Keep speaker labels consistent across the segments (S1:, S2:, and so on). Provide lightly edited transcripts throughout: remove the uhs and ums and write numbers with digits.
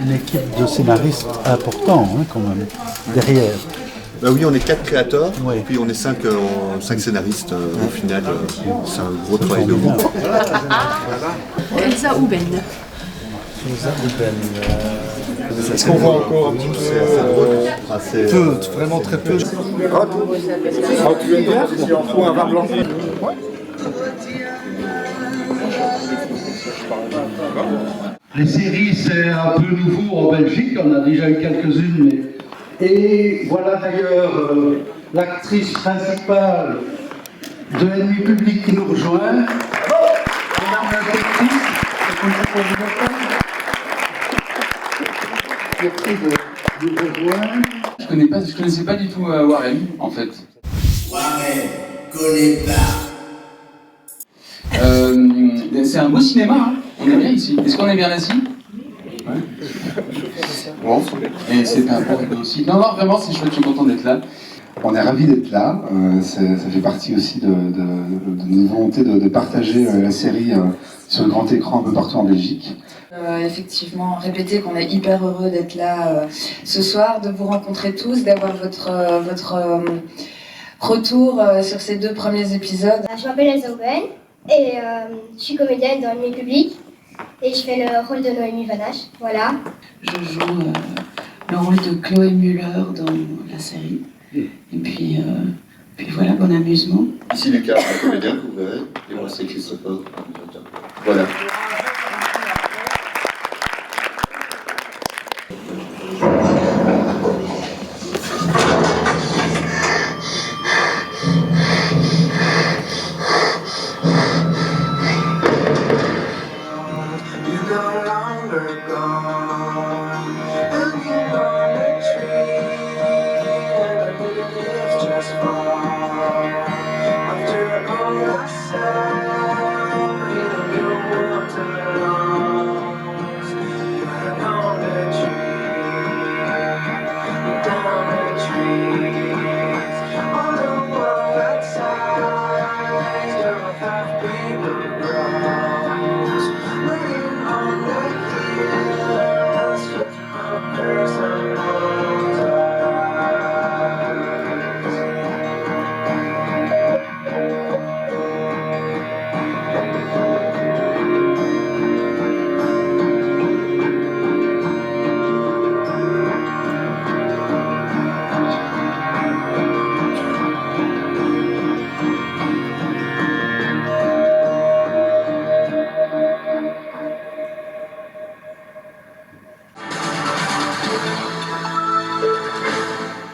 S1: une équipe de scénaristes importants quand même, derrière.
S2: Bah oui, on est 4 créateurs,
S1: Ouais.
S2: puis on est 5 scénaristes au final. C'est un gros travail de groupe.
S3: Elsa Houben.
S4: Est-ce qu'on voit encore un petit peu vraiment très peu. Tu veux bien ou un vin blanc?
S5: Les séries, c'est un peu nouveau en Belgique, on a déjà eu quelques-unes. Et voilà d'ailleurs l'actrice principale de Ennemi Public qui nous rejoint. Madame l'actrice, de nous rejoindre.
S6: Je connaissais pas du tout Warren, en fait.
S7: Warren, connais pas.
S6: C'est un beau cinéma, hein. On est bien ici. Est-ce qu'on est bien assis? Ouais. Bon, et c'est un bon rideau aussi. Non, vraiment, c'est chouette, je suis content d'être là.
S8: On est ravis d'être là. Ça fait partie aussi de notre volonté de partager la série sur le grand écran un peu partout en Belgique.
S9: Effectivement, répéter qu'on est hyper heureux d'être là ce soir, de vous rencontrer tous, d'avoir votre retour sur ces 2 premiers épisodes.
S10: Je m'appelle Elsa Houben et je suis comédienne dans Ennemi Public et je fais le rôle de Noémie Vanache. Voilà.
S3: Je joue le rôle de Chloé Muller dans la série. Et puis voilà, bon amusement.
S2: Ici Lucas, un comédien que vous verrez, et moi c'est Christopher. Voilà.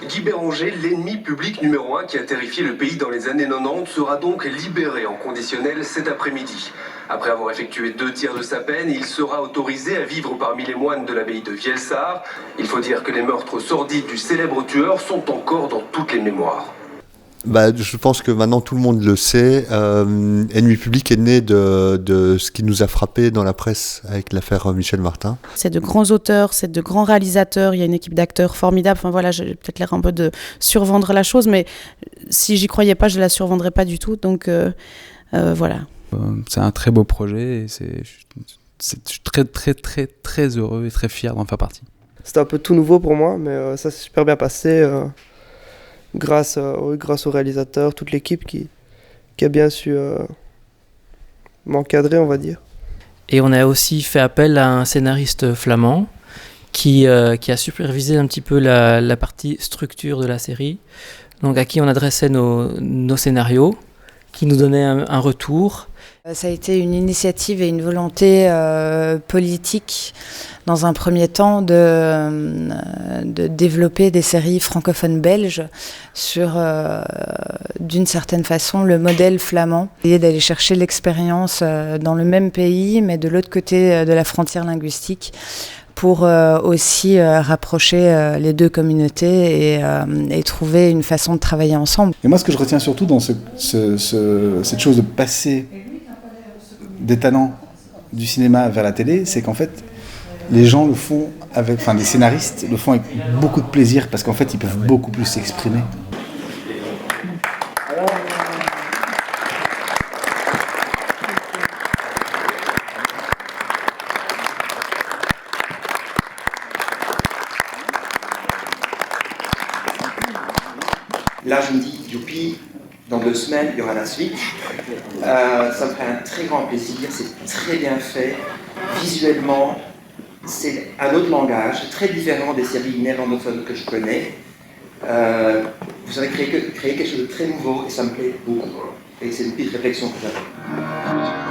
S11: Guy Béranger, l'ennemi public numéro 1 qui a terrifié le pays dans les années 90, sera donc libéré en conditionnel cet après-midi. Après avoir effectué 2 tiers de sa peine, il sera autorisé à vivre parmi les moines de l'abbaye de Vielsart. Il faut dire que les meurtres sordides du célèbre tueur sont encore dans toutes les mémoires.
S2: Bah, je pense que maintenant tout le monde le sait. Ennemi Public est né de ce qui nous a frappé dans la presse avec l'affaire Michel Martin.
S12: C'est de grands auteurs, c'est de grands réalisateurs, il y a une équipe d'acteurs formidable. Enfin voilà, j'ai peut-être l'air un peu de survendre la chose, mais si j'y croyais pas, je la survendrais pas du tout. Donc voilà.
S6: C'est un très beau projet et je suis très très très très heureux et très fier d'en faire partie.
S13: C'était un peu tout nouveau pour moi, mais ça s'est super bien passé. Grâce au réalisateur, toute l'équipe qui a bien su m'encadrer, on va dire.
S14: Et on a aussi fait appel à un scénariste flamand qui a supervisé un petit peu la partie structure de la série, donc à qui on adressait nos scénarios, qui nous donnait un retour.
S12: Ça a été une initiative et une volonté politique, dans un premier temps, de développer des séries francophones belges sur, d'une certaine façon, le modèle flamand. Et d'aller chercher l'expérience dans le même pays, mais de l'autre côté de la frontière linguistique, pour aussi rapprocher les 2 communautés et trouver une façon de travailler ensemble.
S4: Et moi, ce que je retiens surtout dans cette chose de passer des talents du cinéma vers la télé, c'est qu'en fait, les gens le font les scénaristes le font avec beaucoup de plaisir parce qu'en fait, ils peuvent beaucoup plus s'exprimer.
S15: Là, je me dis, youpi, dans 2 semaines, il y aura la suite. Ça me ferait un très grand plaisir, c'est très bien fait. Visuellement, c'est un autre langage, très différent des séries néerlandophones que je connais. Vous avez créé quelque chose de très nouveau et ça me plaît beaucoup. Et c'est une petite réflexion que j'avais.